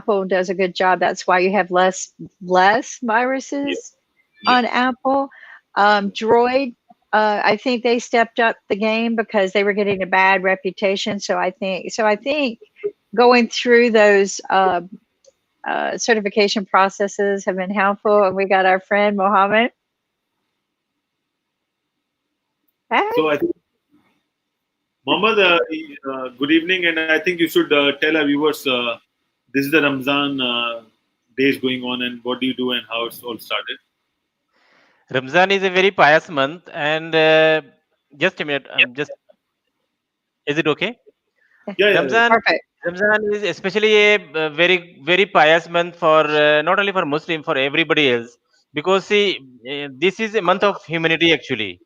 Apple does a good job. That's why you have less Yes. viruses on Yes. Apple. Droid, I think they stepped up the game because they were getting a bad reputation. So I think going through those certification processes have been helpful. And we got our friend Mohammad. Hey. So I think, Mohammed, good evening, and I think you should tell our viewers this is the Ramzan days going on, and what do you do, and how it's all started. Ramzan is a very pious month, and just a minute. Just is it okay? Yeah, yeah, yeah. Ramzan Perfect. Ramzan is especially a very pious month for not only for Muslim, for everybody else, because see, this is a month of humanity. Actually,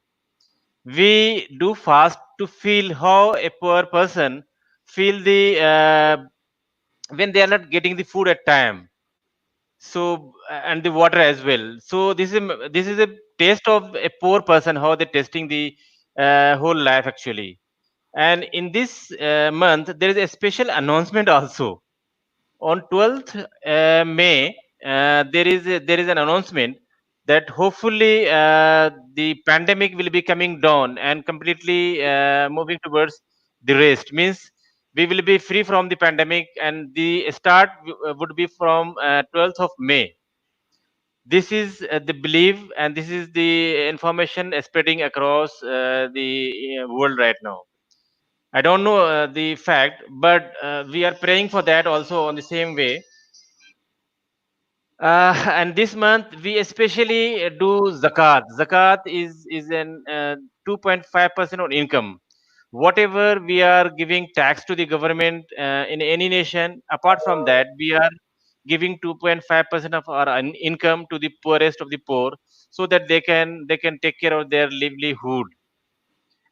we do fast to feel how a poor person feel the when they are not getting the food at time. So and the water as well. So this is a taste of a poor person, how they're testing the whole life actually. And in this month there is a special announcement also. On 12th May, there is an announcement that hopefully the pandemic will be coming down and completely moving towards the rest. Means we will be free from the pandemic, and the start would be from 12th of May. This is the belief, and this is the information spreading across the world right now. I don't know the fact, but we are praying for that also on the same way. And this month we especially do zakat. Zakat is an 2.5% on income. Whatever we are giving tax to the government in any nation, apart from that, we are giving 2.5% of our income to the poorest of the poor, so that they can take care of their livelihood.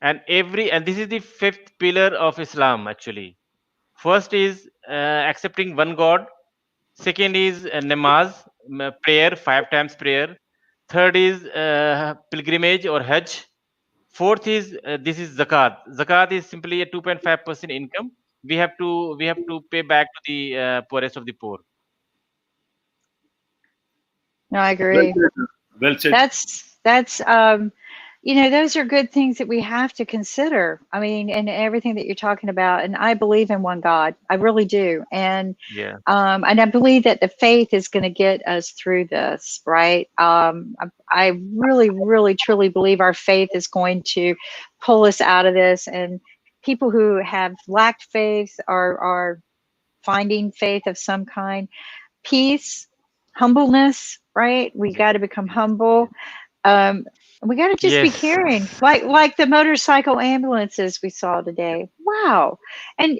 And this is the fifth pillar of Islam actually. First is accepting one God. Second is namaz, prayer, 5 times prayer. Third is pilgrimage or Hajj. Fourth is this is zakat. Zakat is simply a 2.5% income. We have to pay back to the poorest of the poor. No, I Well agree. said. Well said. That's those are good things that we have to consider. I mean, and everything that you're talking about. And I believe in one God. I really do. Yeah. And I believe that the faith is going to get us through this, right? I really, really, truly believe our faith is going to pull us out of this. And people who have lacked faith are finding faith of some kind. Peace, humbleness, right? We Yes. got to become Yes. humble. um, we got to just be Yes. caring, like the motorcycle ambulances we saw today. Wow. And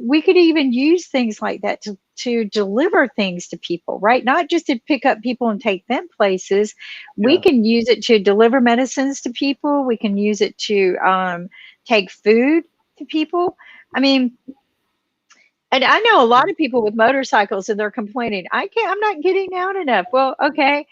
we could even use things like that to deliver things to people, right? Not just to pick up people and take them places. We Yeah. can use it to deliver medicines to people. We can use it to take food to people. I mean, and I know a lot of people with motorcycles and they're complaining, I'm not getting out enough. Well, okay,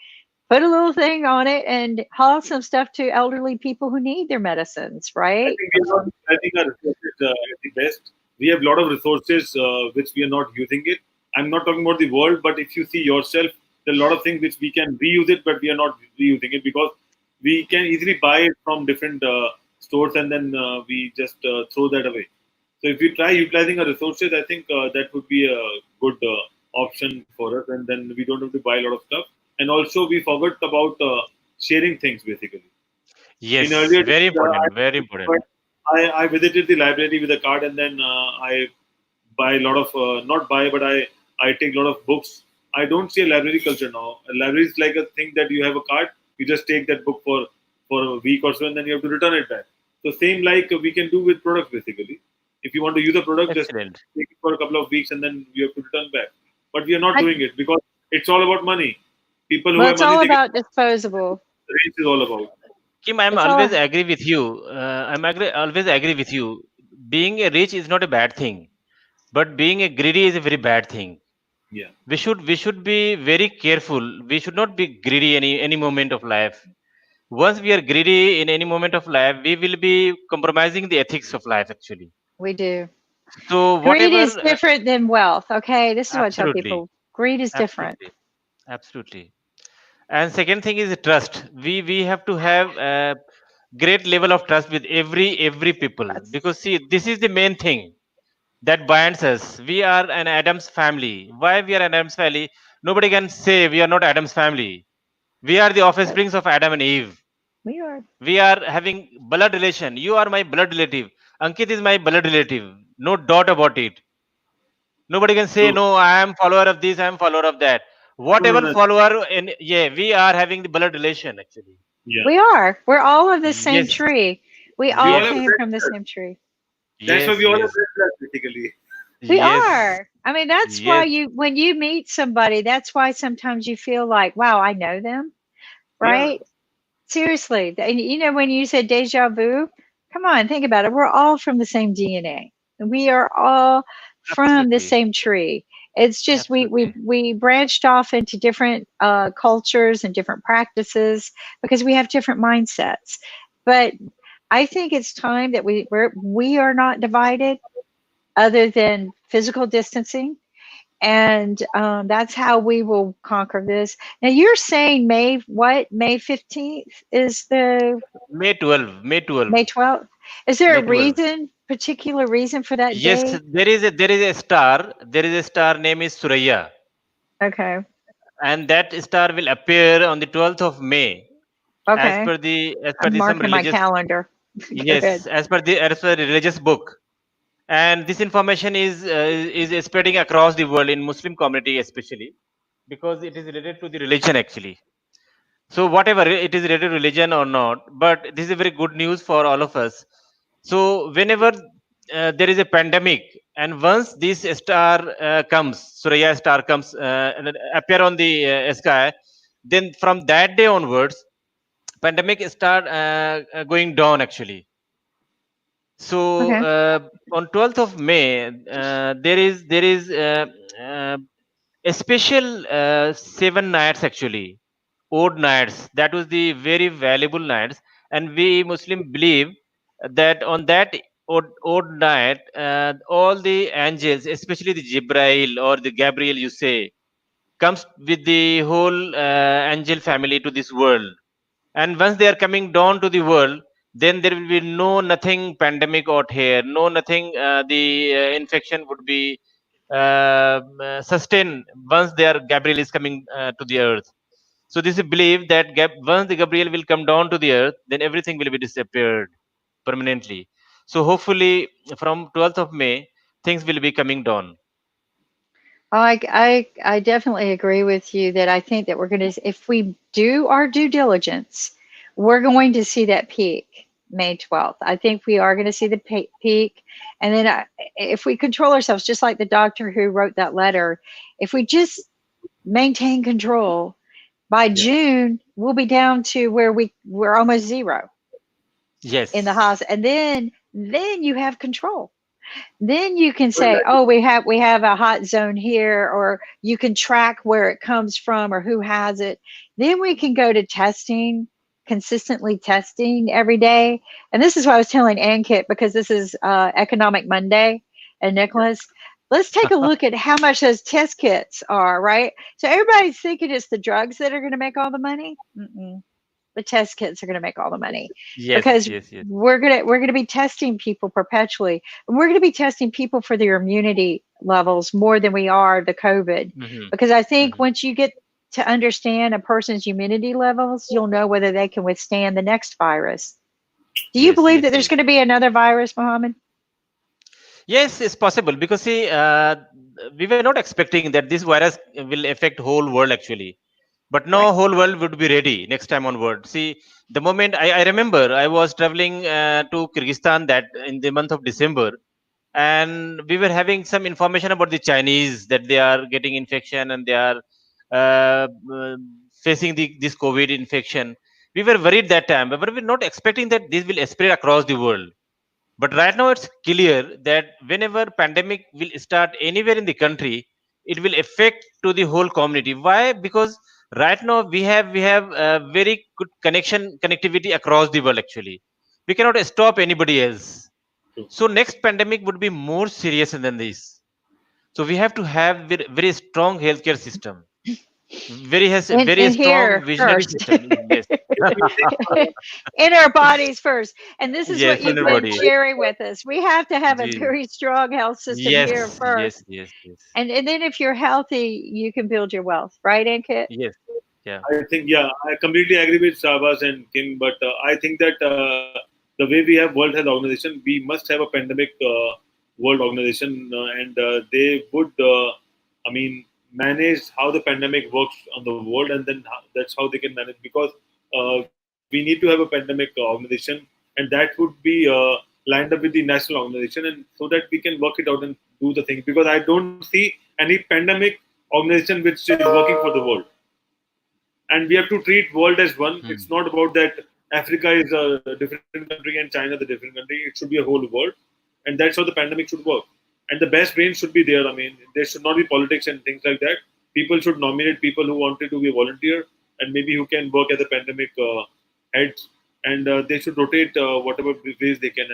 put a little thing on it and haul some stuff to elderly people who need their medicines, I right? think we are not utilizing our resources at the best. We have a lot of resources which we are not using it. I'm not talking about the world, but if you see yourself, there are a lot of things which we can reuse it, but we are not reusing it because we can easily buy it from different stores and then we just throw that away. So if we try utilizing our resources, I think that would be a good option for us, and then we don't have to buy a lot of stuff. And also, we forgot about sharing things basically. In Yes. earlier Very days, important. Very important. I visited the library with a card, and then I buy a lot of not buy, but I take a lot of books. I don't see a library culture now. A library is like a thing that you have a card, you just take that book for a week or so, and then you have to return it back. So same like we can do with products basically. If you want to use a product, just Excellent. take it for a couple of weeks, and then you have to return back. But we are not I, doing it because it's all about money. People who well, have it's money, all they get about disposable. race is all about. Kim, I'm It's all always agree with you. Always agree with you. Being a rich is not a bad thing, but being a greedy is a very bad thing. Yeah. We should be very careful. We should not be greedy any moment of life. Once we are greedy in any moment of life, we will be compromising the ethics of life actually. we do. So Greed whatever, is different than wealth. Okay, this is what I tell absolutely, people. Greed is different. absolutely, absolutely. And second thing is trust. We have to have a great level of trust with every people, That's because see, this is the main thing that binds us. We are an Adam's family. Why we are an Adam's family? Nobody can say we are not Adam's family. We are the that offsprings of Adam and Eve. we are. We are having blood relation. You are my blood relative. Ankit is my blood relative. No doubt about it. Nobody can say True. no. I am follower of this. I am follower of that. No, no, Whatever no. follower, and yeah, we are having the blood relation actually. Yeah. We are. We're all of the same Yes, tree. We We all all yes, have came red from the blood. same tree. That's why yes, we all have yes, red blood, basically. We yes, are. I mean, that's why yes. you, when you meet somebody, that's why sometimes you feel like, wow, I know them, Yeah. right? Seriously. And when you said deja vu, come on, think about it. We're all from the same DNA. We are all from the Absolutely, same tree. It's just absolutely. we branched off into different cultures and different practices because we have different mindsets. But I think it's time that we are not divided other than physical distancing, and that's how we will conquer this. Now you're saying May 15th is the May 12, May 12, May 12th. Is there May a 12. particular reason for that Yes, date? there is a star. There is a star name is Suraya, Okay. and that star will appear on the 12th of May, Okay. as per I'm the some marking my religious. calendar. Go ahead. Yes, as per the religious book. And this information is spreading across the world in Muslim community especially, because it is related to the religion actually. So whatever it is related to religion or not, but this is a very good news for all of us. So whenever there is a pandemic, and once this star comes, Surya star comes and appear on the sky, then from that day onwards, pandemic start going down actually. So Okay. on 12th of May, there is uh, a special 7 nights actually, odd nights. That was the very valuable nights, and we Muslim believe that on that odd night, all the angels, especially the Jibrail or the Gabriel, you say, comes with the whole angel family to this world. And once they are coming down to the world, then there will be no nothing pandemic out here, no nothing, the infection would be sustained once their Gabriel is coming to the earth. So this is belief that once the Gabriel will come down to the earth, then everything will be disappeared permanently. So hopefully from 12th of May, things will be coming down. Oh, I definitely agree with you that I think that we're going to, if we do our due diligence, we're going to see that peak May 12th. I think we are going to see the peak. And then if we control ourselves, just like the doctor who wrote that letter, if we just maintain control, by Yeah. June, we'll be down to where we're almost zero in the Yes, house. And then you have control. Then you can Well, say, oh, we have a hot zone here, or you can track where it comes from or who has it. Then we can go to testing, consistently testing every day. And this is what I was telling Ankit, because this is Economic Monday, and Nicholas, let's take a look at how much those test kits are, right? So everybody's thinking it's the drugs that are going to make all the money. Mm-mm, the test kits are going to make all the money, yes, because yes, yes. we're going to be testing people perpetually, and we're going to be testing people for their immunity levels more than we are the COVID, Hmm. because I think Hmm. once you get to understand a person's immunity levels, you'll know whether they can withstand the next virus. Do you Yes, believe yes, that there's yes. going to be another virus, Mohammed? Yes, it's possible, because see, we were not expecting that this virus will affect whole world actually, but Right. now whole world would be ready next time onward. See, the moment I remember I was traveling to Kyrgyzstan that in the month of December, and we were having some information about the Chinese that they are getting infection and they are uh, uh, facing this COVID infection. We were worried that time, but we were not expecting that this will spread across the world. But right now it's clear that whenever pandemic will start anywhere in the country, it will affect to the whole community. Why? Because right now we have a very good connectivity across the world actually. We cannot stop anybody else. True. So next pandemic would be more serious than this. So we have to have very, very strong healthcare system. Very has very in strong here visionary first. system. Yes. If you think, In our bodies first. And this is what Yes, in you've your been body. sharing with us. We have to have a Ji. very strong health system here Yes, first. yes, yes, yes. And then if you're healthy, you can build your wealth, right, Ankit? Yes. Yeah. I think, yeah, I completely agree with Shahbaz and Kim, but I think that the way we have World Health Organization, we must have a pandemic World Organization, and they would, I mean, manage how the pandemic works on the world, and then that's how they can manage because we need to have a pandemic organization, and that would be lined up with the national organization, and so that we can work it out and do the thing. Because I don't see any pandemic organization which is working for the world, and we have to treat world as one. Hmm. It's not about that Africa is a different country and China is a different country. It should be a whole world, and that's how the pandemic should work. And the best brains should be there. I mean, there should not be politics and things like that. People should nominate people who wanted to be a volunteer and maybe who can work as a pandemic heads, and they should rotate whatever ways they can.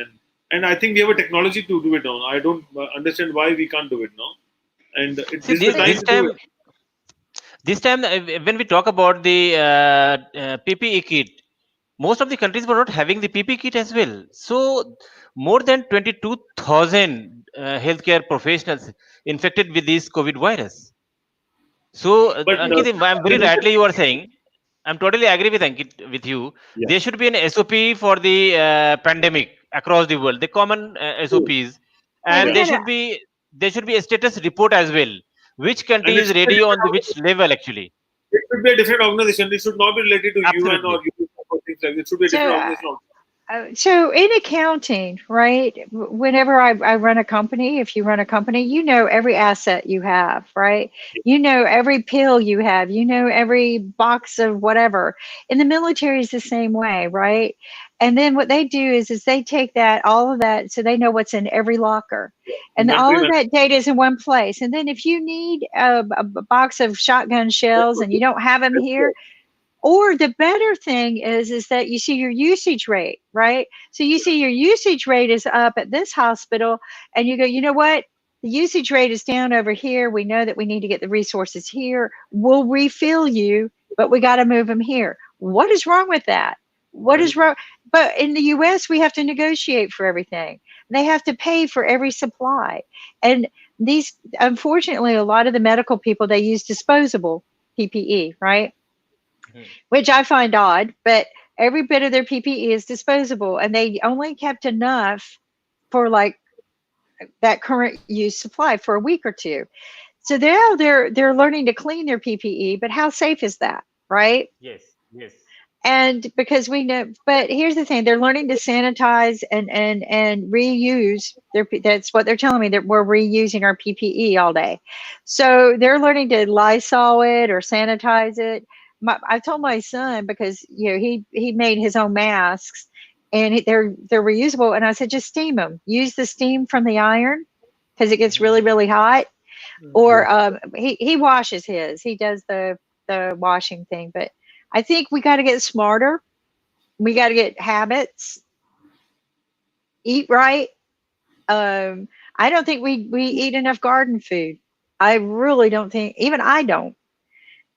And I think we have a technology to do it now. I don't understand why we can't do it now. And See, this is the time this to do time, it. when we talk about the PPE kit, most of the countries were not having the PPE kit as well. So more than 22,000 healthcare professionals infected with this COVID virus. So, But Ankit, I'm very rightly you are saying. I'm totally agree with Ankit with you. yeah, There should be an SOP for the pandemic across the world, the common true. SOPs, Well, we and Yeah. had a there should be a status report as well. Which And country it is should be a ready on different the which organization. level actually? It should be a different organization. It should not be related to UN or Absolutely. UNICEF or things like that. It should be a so different uh, organization. so in accounting, right? Whenever I run a company, if you run a company, you know every asset you have, right? You know every pill you have, you know every box of whatever. In the military is the same way, right? And then what they do is they take that all of that, so they know what's in every locker, and Inventory all of management. that data is in one place. And then if you need a box of shotgun shells and you don't have them here, or the better thing is that you see your usage rate, right? So you see your usage rate is up at this hospital, and you go, you know what? The usage rate is down over here. We know that we need to get the resources here. We'll refill you, but we got to move them here. What is wrong with that? What And is wrong? But in the US, we have to negotiate for everything. They have to pay for every supply. And these, unfortunately, a lot of the medical people, they use disposable PPE, right? Mhm. Which I find odd, but every bit of their PPE is disposable, and they only kept enough for like that current use supply for a week or two. So now they're learning to clean their PPE, but how safe is that, right? Yes, yes. And because we know, but here's the thing: they're learning to sanitize and reuse their. That's what they're telling me, that we're reusing our PPE all day. So they're learning to Lysol it or sanitize it. I told my son, because he made his own masks, and they're reusable. And I said, just steam them. Use the steam from the iron because it gets Mhm. really hot. Mhm. Or he washes his. He does the washing thing, but I think we got to get smarter. We got to get habits, eat right. Um, I don't think we eat enough garden food. I really don't think, even I don't.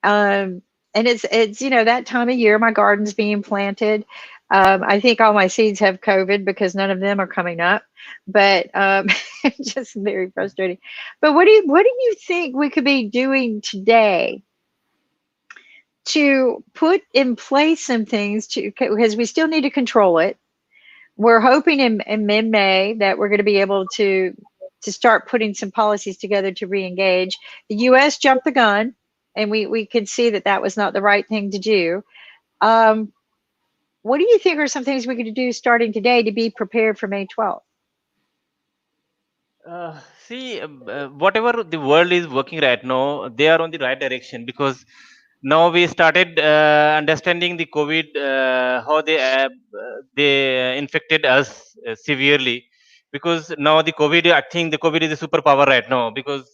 Um, and it's that time of year my garden's being planted. I think all my seeds have COVID because none of them are coming up. But it's just very frustrating. But what do you think we could be doing today to put in place some things, to because we still need to control it. We're hoping in mid-May that we're going to be able to start putting some policies together to re-engage. The U.S. jumped the gun, and we could see that that was not the right thing to do. Um, what do you think are some things we could do starting today to be prepared for May 12th? See, whatever the world is working right now, they are on the right direction because now we started understanding the COVID, how they infected us severely. Because now the COVID, I think the COVID is a superpower right now because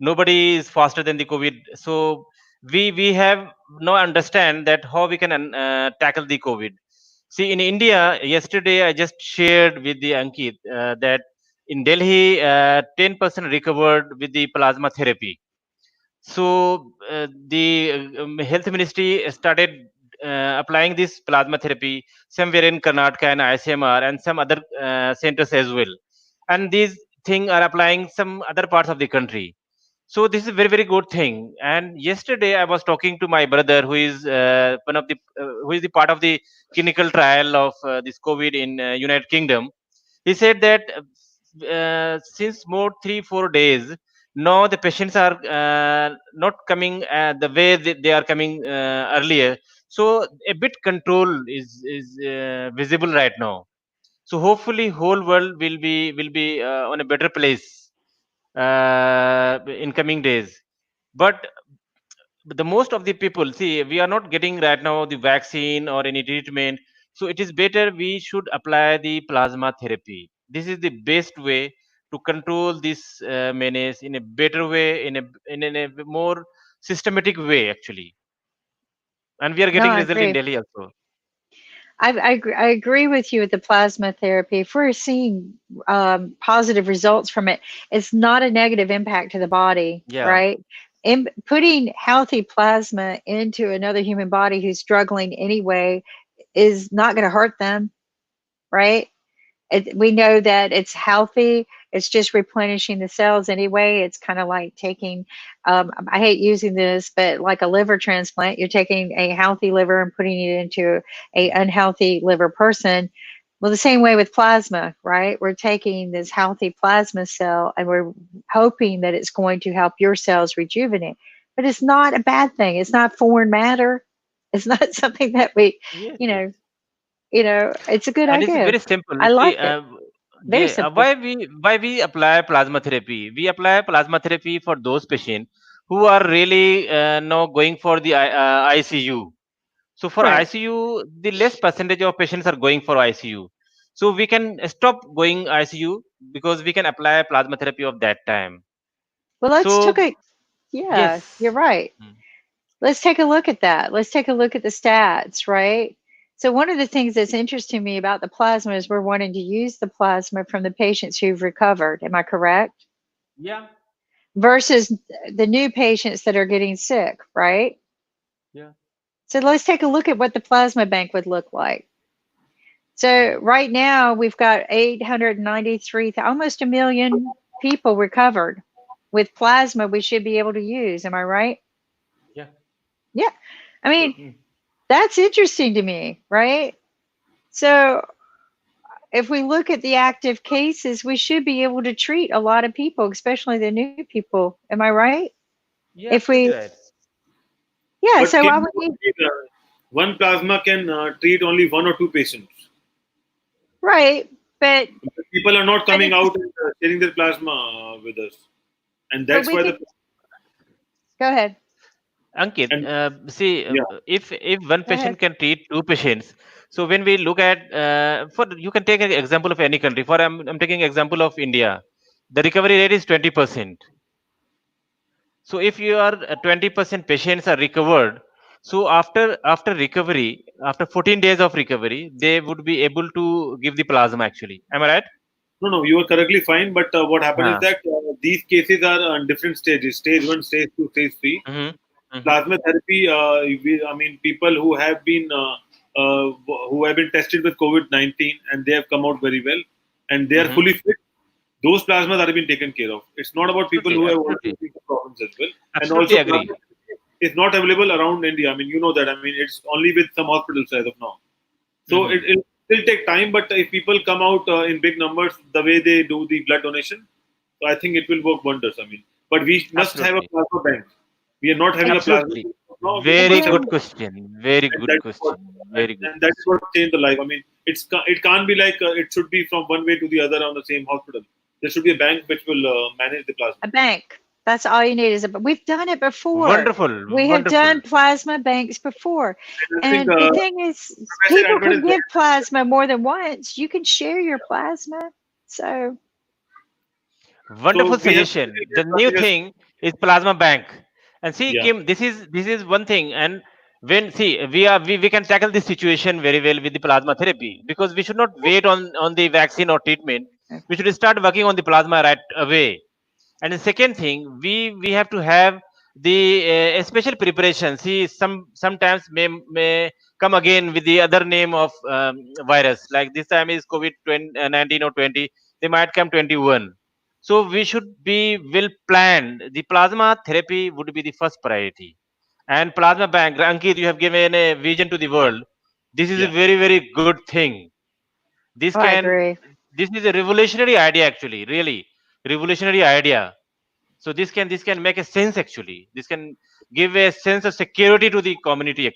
nobody is faster than the COVID. So we have now understand that how we can tackle the COVID. See, in India, yesterday I just shared with the Ankit that in Delhi, 10% recovered with the plasma therapy. So the health ministry started applying this plasma therapy somewhere in Karnataka and ICMR and some other centers as well. And these things are applying some other parts of the country. So this is a very very good thing. And yesterday I was talking to my brother who is one of the who is the part of the clinical trial of this COVID in United Kingdom. He said that since more 3 4 days now the patients are not coming the way they are coming earlier. So a bit control is visible right now. So hopefully whole world will be on a better place in coming days. But the most of the people, see, we are not getting right now the vaccine or any treatment. So it is better we should apply the plasma therapy. This is the best way to control this menace in a better way, in a more systematic way actually. And we are No, getting I result in agree. Delhi also. I agree with you with the plasma therapy. If we're seeing positive results from it, it's not a negative impact to the body, Yeah. right? Putting healthy plasma into another human body who's struggling anyway is not going to hurt them, right? We know that it's healthy. It's just replenishing the cells anyway. It's kind of like taking, I hate using this, but like a liver transplant, you're taking a healthy liver and putting it into a unhealthy liver person. Well, the same way with plasma, right? We're taking this healthy plasma cell and we're hoping that it's going to help your cells rejuvenate. But it's not a bad thing. It's not foreign matter. It's not something that we, Yes, you yes. know, it's a good And it's idea. very simple. I See, like it. Very yeah, simple. why we apply plasma therapy? We apply plasma therapy for those patients who are really now going for the ICU. So for Right. ICU, the less percentage of patients are going for ICU. So we can stop going ICU because we can apply plasma therapy of that time. Well, So yeah, you're yes. right. Mm. Let's take a look at that. Let's take a look at the stats, right? So, one of the things that's interesting me about the plasma is we're wanting to use the plasma from the patients who've recovered. Am I correct? Yeah. Versus the new patients that are getting sick, right? Yeah. So, let's take a look at what the plasma bank would look like. So, right now, we've got 893, almost a million people recovered with plasma we should be able to use. Am I right? Yeah. Yeah. I mean, Mm. that's interesting to me, right? So if we look at the active cases, we should be able to treat a lot of people, especially the new people. Am I right? Yeah, If absolutely we, right. yeah, But so can I you would need, one plasma can treat only one or two patients. right, People are not but coming it's, out and sharing their plasma with us, and but that's we why could, the go ahead, Ankit, and see, yeah. if one go ahead. patient can treat two patients, so when we look at for you can take an example of any country. For I'm taking example of India, the recovery rate is 20%. So if you are 20% patients are recovered, so after recovery, after 14 days of recovery, they would be able to give the plasma actually. Am I right? No, no, you are correctly fine. But what happened is Huh. that these cases are on different stages: stage one, stage two, stage three. Mm-hmm. Mm-hmm. Plasma therapy. I mean, people who have been tested with COVID-19 and they have come out very well, and they are Mm-hmm. fully fit. Those plasmas are being taken care of. It's not about people Absolutely, who have already absolutely, big problems as well. And absolutely also, plasma agree. is not available around India. I mean, you know that. I mean, it's only with some hospitals as of now. So Mm-hmm. it'll still take time, but if people come out in big numbers the way they do the blood donation, so I think it will work wonders. I mean, but we must have a Absolutely. plasma bank. We are not having a plasma Absolutely. bank now. We Very must have a Again, good plasma question. Very bank, and good question. Very good and that is question. what changed the life. I mean, it can't be like it should be from one way to the other on the same hospital. There should be a bank which will manage the plasma. a bank. That's all you need is we've done it before. Wonderful. We have done Wonderful. plasma banks before. And I think And the thing is, the best people can advantage give that plasma more than once. You can share your plasma. So, Wonderful so we have suggestion. The new something as thing is plasma bank. And see, yeah. Kim, this is one thing. And when see we can tackle this situation very well with the plasma therapy, because we should not wait on the vaccine or treatment. We should start working on the plasma right away. And the second thing, we have to have the special preparation. See, sometimes may come again with the other name of virus, like this time is covid 19 or 20, they might come 21. So we should be well planned. The plasma therapy would be the first priority. And plasma bank, Ankit, you have given a vision to the world. This is a Yeah. very very good thing. This Oh, I can, agree. this is a revolutionary idea actually, really revolutionary idea. So this can make a sense actually. This can give a sense of security to the community